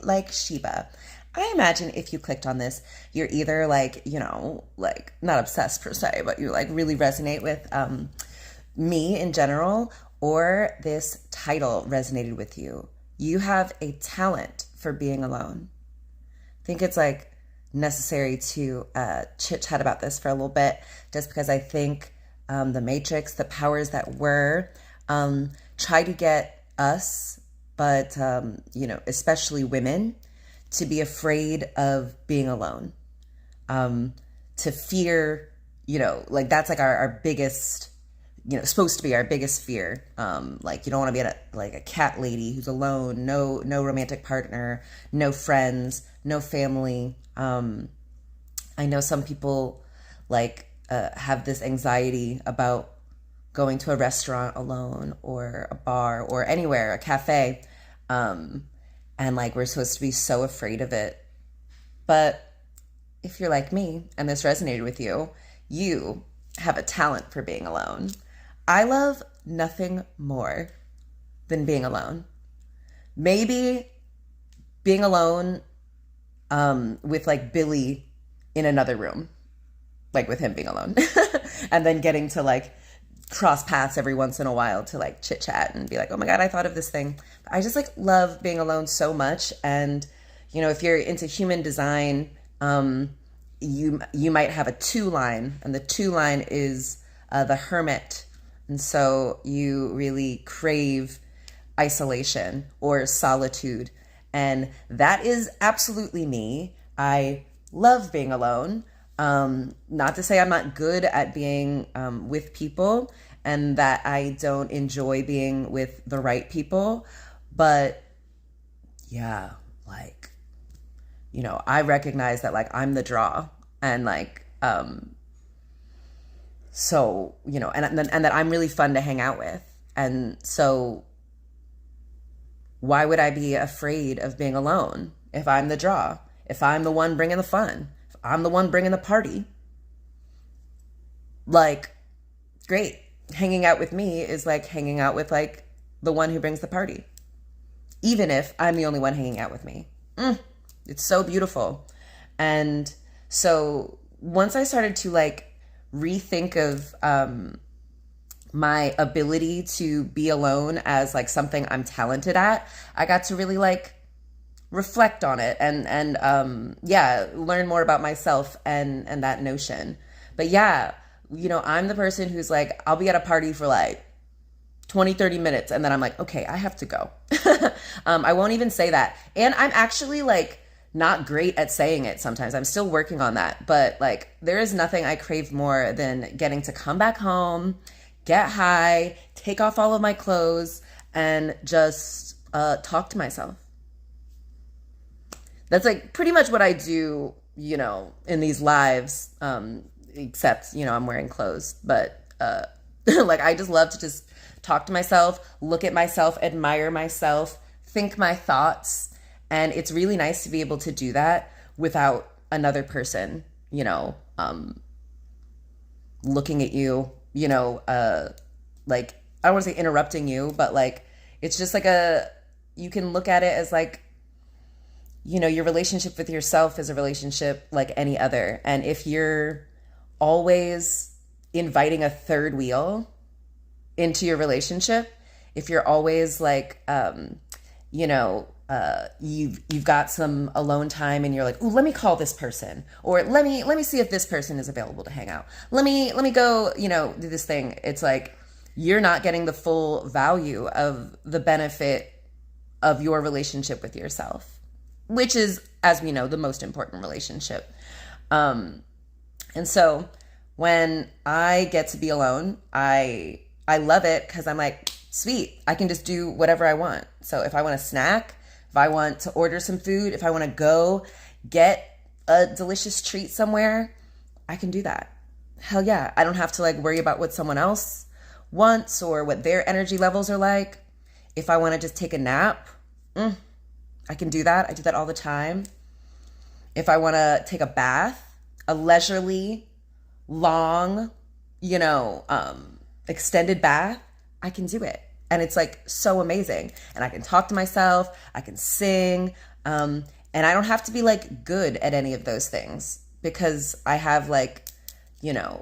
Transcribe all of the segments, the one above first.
like Sheba. I imagine if you clicked on this, you're either like, like not obsessed per se, but you like really resonate with me in general, or this title resonated with you. You have a talent for being alone. I think it's like necessary to chit chat about this for a little bit, just because I think the Matrix, the powers that were, try to get us, but especially women, to be afraid of being alone, to fear, like that's like our biggest, supposed to be our biggest fear. Like you don't want to be like a cat lady who's alone, no romantic partner, no friends, no family. I know some people like have this anxiety about going to a restaurant alone, or a bar, or anywhere, a cafe, and like we're supposed to be so afraid of it. But if you're like me and this resonated with you, you have a talent for being alone. I love nothing more than being alone. Maybe being alone with like Billy in another room, like with him being alone, and then getting to like cross paths every once in a while to like chit chat and be like, oh my God, I thought of this thing. I just like love being alone so much. And, if you're into human design, you might have a 2 line, and the 2 line is the hermit. And so you really crave isolation or solitude. And that is absolutely me. I love being alone. Not to say I'm not good at being with people, and that I don't enjoy being with the right people. But yeah, like, I recognize that like I'm the draw, and like, so, and that I'm really fun to hang out with. And so why would I be afraid of being alone if I'm the draw, if I'm the one bringing the fun, if I'm the one bringing the party? Like, great. Hanging out with me is like hanging out with like the one who brings the party, even if I'm the only one hanging out with me. It's so beautiful. And so once I started to like rethink of my ability to be alone as like something I'm talented at, I got to really like reflect on it and learn more about myself and that notion. But yeah, I'm the person who's like, I'll be at a party for like 20-30 minutes, and then I'm like, okay, I have to go. I won't even say that. And I'm actually like not great at saying it sometimes. I'm still working on that. But like, there is nothing I crave more than getting to come back home, get high, take off all of my clothes, and just talk to myself. That's like pretty much what I do, in these lives, except, I'm wearing clothes. But like, I just love to just talk to myself, look at myself, admire myself, think my thoughts. And it's really nice to be able to do that without another person, looking at you, like, I don't want to say interrupting you, but like, it's just like you can look at it as like, your relationship with yourself is a relationship like any other. And if you're always inviting a third wheel into your relationship, if you're always like, you've got some alone time and you're like, ooh, let me call this person, or let me see if this person is available to hang out. Let me go, do this thing. It's like, you're not getting the full value of the benefit of your relationship with yourself, which is, as we know, the most important relationship. And so when I get to be alone, I love it, because I'm like, sweet, I can just do whatever I want. So if I want a snack, if I want to order some food, if I want to go get a delicious treat somewhere, I can do that. Hell yeah. I don't have to like worry about what someone else wants or what their energy levels are like. If I want to just take a nap, I can do that. I do that all the time. If I want to take a bath, a leisurely, long, extended bath, I can do it. And it's like so amazing. And I can talk to myself. I can sing. And I don't have to be like good at any of those things because I have like,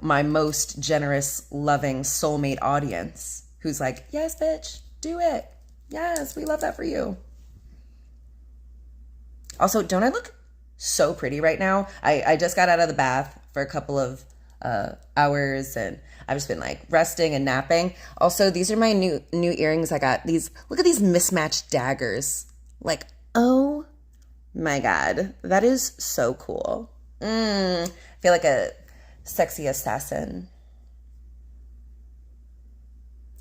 my most generous, loving soulmate audience who's like, yes, bitch, do it. Yes, we love that for you. Also, don't I look so pretty right now? I just got out of the bath for a couple of hours and I've just been like resting and napping. Also, these are my new earrings. I got these. Look at these mismatched daggers. Like, oh my God, that is so cool. I feel like a sexy assassin.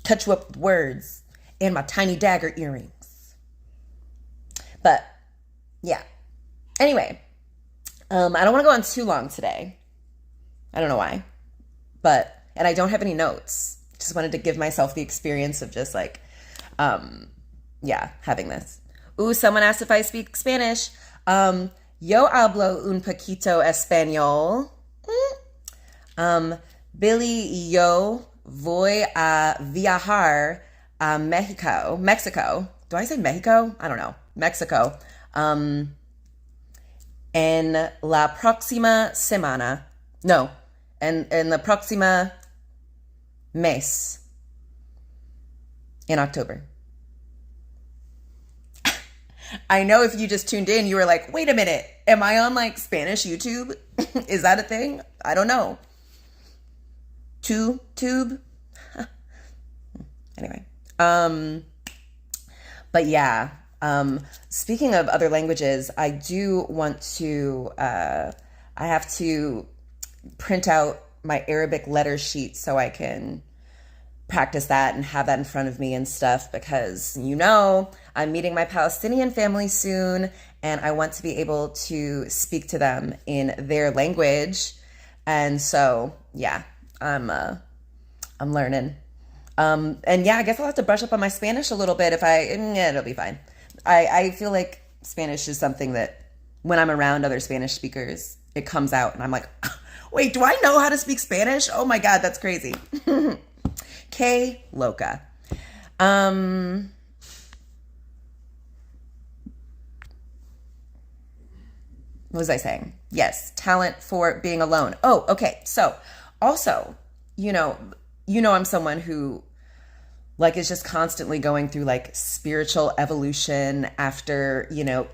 Cut you up with words and my tiny dagger earrings. But yeah. Anyway, I don't want to go on too long today. I don't know why, and I don't have any notes. Just wanted to give myself the experience of just like, having this. Ooh, someone asked if I speak Spanish. Yo hablo un poquito español. Billy, yo voy a viajar a Mexico. Do I say Mexico? I don't know. Mexico. En la próxima semana. No. En la próxima mes. In October. I know if you just tuned in, you were like, wait a minute. Am I on like Spanish YouTube? Is that a thing? I don't know. Tube? Anyway. But yeah. Speaking of other languages, I do want to, I have to print out my Arabic letter sheet so I can practice that and have that in front of me and stuff because, I'm meeting my Palestinian family soon and I want to be able to speak to them in their language. And so, yeah, I'm learning. And yeah, I guess I'll have to brush up on my Spanish a little bit it'll be fine. I feel like Spanish is something that when I'm around other Spanish speakers, it comes out and I'm like, wait, do I know how to speak Spanish? Oh my God, that's crazy. Que loca. What was I saying? Yes, talent for being alone. Oh, okay. So also, I'm someone who like is just constantly going through like spiritual evolution after,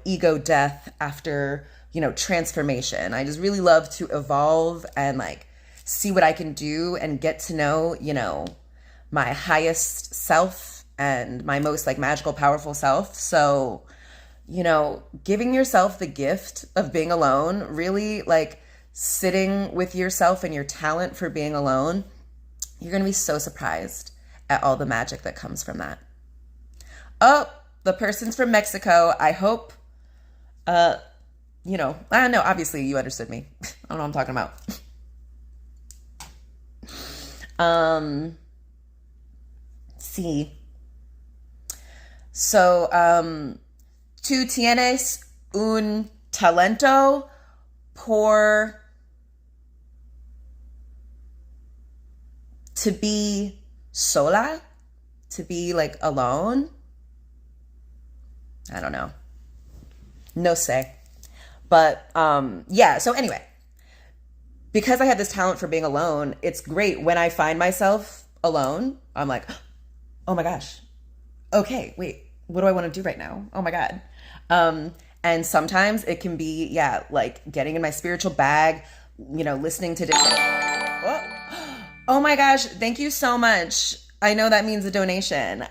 ego death, after, transformation. I just really love to evolve and like see what I can do and get to know, my highest self and my most like magical, powerful self. So, giving yourself the gift of being alone, really like sitting with yourself and your talent for being alone, you're going to be so surprised at all the magic that comes from that. Oh, the person's from Mexico. I hope, I don't know. Obviously you understood me. I don't know what I'm talking about. See. So, tú tienes un talento por to be sola, to be like alone. I don't know. No say. But yeah, so anyway, because I have this talent for being alone, it's great when I find myself alone. I'm like, oh my gosh. Okay, wait, what do I want to do right now? Oh my God. And sometimes it can be, yeah, like getting in my spiritual bag, listening to different. Oh my gosh, thank you so much. I know that means a donation.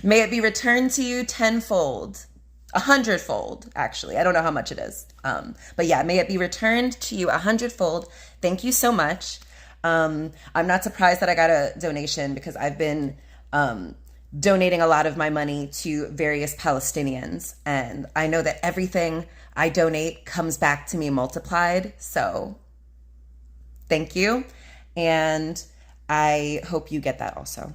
May it be returned to you tenfold, 100-fold, actually. I don't know how much it is. But yeah, may it be returned to you 100-fold. Thank you so much. I'm not surprised that I got a donation because I've been donating a lot of my money to various Palestinians. And I know that everything I donate comes back to me multiplied. So thank you. And I hope you get that also.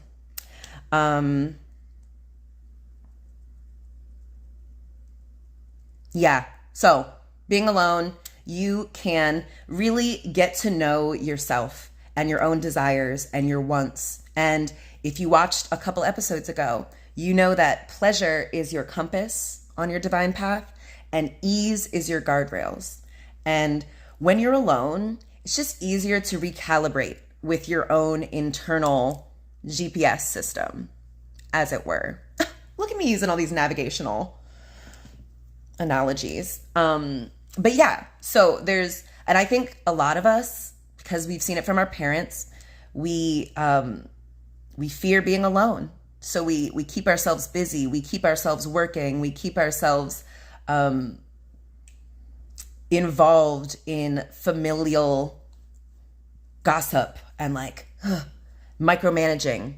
Yeah. So being alone, you can really get to know yourself and your own desires and your wants. And if you watched a couple episodes ago, You know that pleasure is your compass on your divine path and ease is your guardrails. And when you're alone, it's just easier to recalibrate with your own internal GPS system, as it were. Look at me using all these navigational analogies. But yeah, so and I think a lot of us, because we've seen it from our parents, we fear being alone. So we keep ourselves busy, we keep ourselves working, we keep ourselves involved in familial gossip and like micromanaging.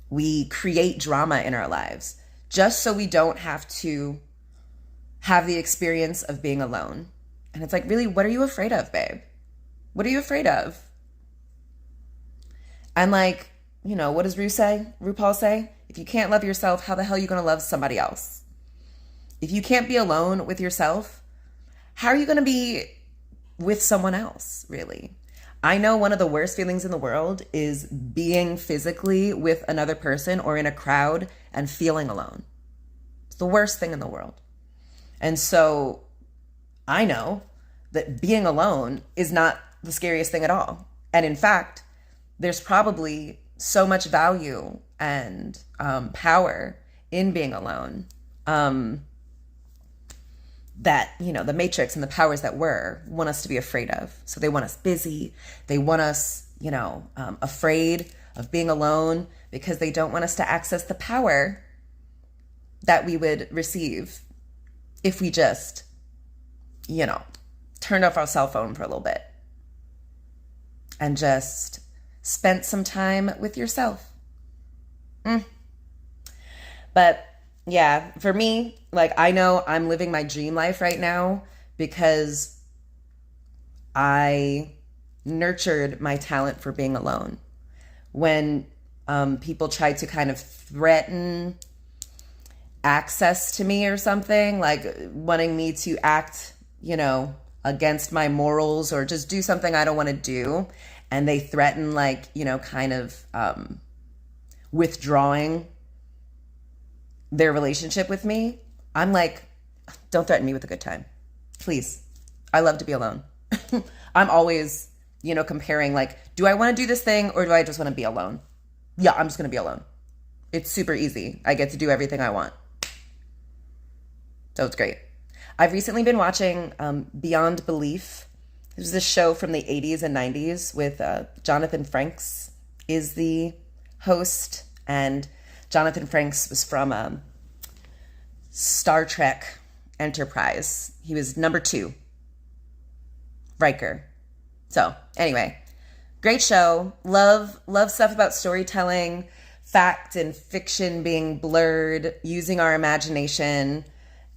We create drama in our lives just so we don't have to have the experience of being alone. And it's like, really, what are you afraid of, babe? What are you afraid of? And like, you know, what does RuPaul say? If you can't love yourself, how the hell are you going to love somebody else? If you can't be alone with yourself, how are you going to be with someone else, really? I know one of the worst feelings in the world is being physically with another person or in a crowd and feeling alone. It's the worst thing in the world. And so I know that being alone is not the scariest thing at all. And in fact, there's probably so much value and power in being alone that, you know, the Matrix and the powers that were want us to be afraid of. So they want us busy. They want us, you know, afraid of being alone because they don't want us to access the power that we would receive if we just, you know, turned off our cell phone for a little bit and just spent some time with yourself. But yeah, for me, like, I know I'm living my dream life right now because I nurtured my talent for being alone. When people tried to kind of threaten access to me or something, like wanting me to act, you know, against my morals or just do something I don't want to do, and they threaten, like, you know, kind of withdrawing their relationship with me, I'm like, don't threaten me with a good time. Please. I love to be alone. I'm always, you know, comparing, like, do I want to do this thing or do I just want to be alone? Yeah, I'm just going to be alone. It's super easy. I get to do everything I want. So it's great. I've recently been watching Beyond Belief. It was this show from the 80s and 90s with Jonathan Frakes is the host. And Jonathan Frakes was from Star Trek Enterprise. He was number 2, Riker. So anyway, great show. Love stuff about storytelling, fact and fiction being blurred, using our imagination.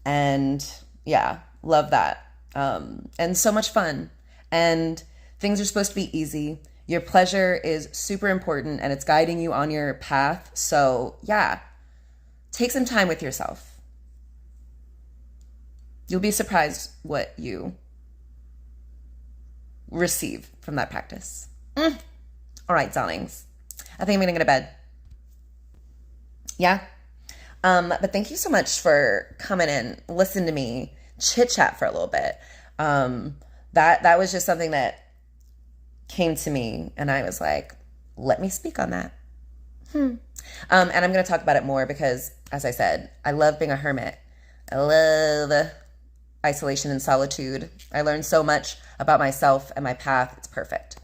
And yeah, love that. And so much fun. And things are supposed to be easy. Your pleasure is super important and it's guiding you on your path. So yeah, take some time with yourself. You'll be surprised what you receive from that practice. All right, darlings. I think I'm gonna go to bed. Yeah. But thank you so much for coming in, listen to me chit chat for a little bit. That was just something that came to me and I was like, let me speak on that. And I'm going to talk about it more because, as I said, I love being a hermit. I love isolation and solitude. I learned so much about myself and my path. It's perfect.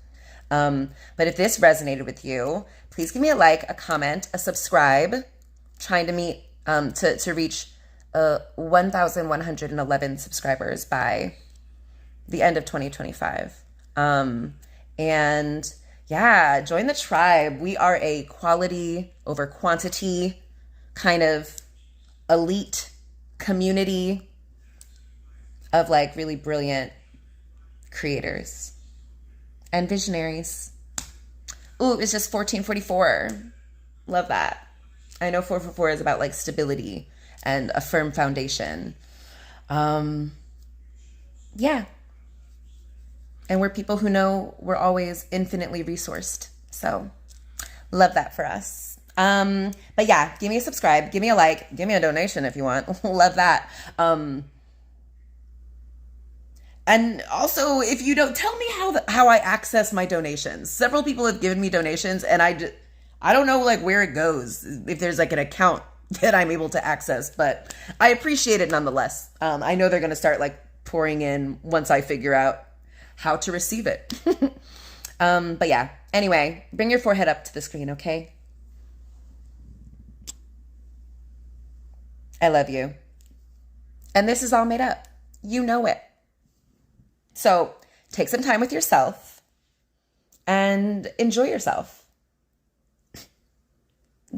But if this resonated with you, please give me a like, a comment, a subscribe. Trying to meet, to reach 1,111 subscribers by the end of 2025. And yeah, join the tribe. We are a quality over quantity kind of elite community of like really brilliant creators and visionaries. Ooh, it's just 1444. Love that. I know 444 is about like stability and a firm foundation. Yeah. And we're people who know we're always infinitely resourced. So Love that for us. But yeah, give me a subscribe, give me a like, give me a donation if you want. Love that. And also, if you don't, tell me how I access my donations. Several people have given me donations, and I don't know like where it goes, if there's like an account that I'm able to access, but I appreciate it nonetheless. I know they're going to start like pouring in once I figure out how to receive it. But yeah, anyway, bring your forehead up to the screen, okay? I love you. And this is all made up. You know it. So take some time with yourself and enjoy yourself.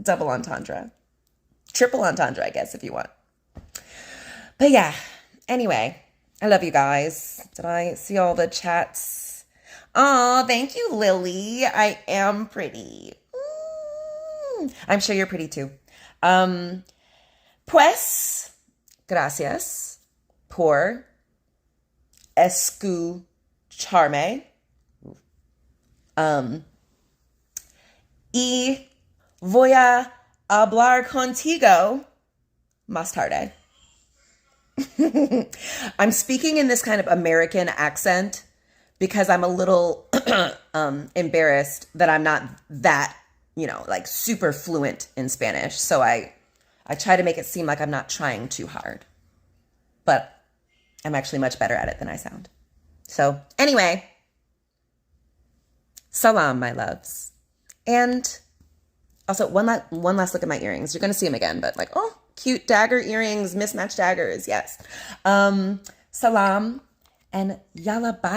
Double entendre. Triple entendre, I guess, if you want. But yeah, anyway, I love you guys. Did I see all the chats? Oh, thank you, Lily. I am pretty. I'm sure you're pretty too. Pues, gracias por escucharme. Y voy a hablar contigo más tarde. I'm speaking in this kind of American accent because I'm a little embarrassed that I'm not that, like super fluent in Spanish. So I try to make it seem like I'm not trying too hard. But I'm actually much better at it than I sound. So anyway, salam, my loves. And also, one last look at my earrings. You're going to see them again, but like, oh, cute dagger earrings, mismatched daggers. Yes. Salam and yalla bye.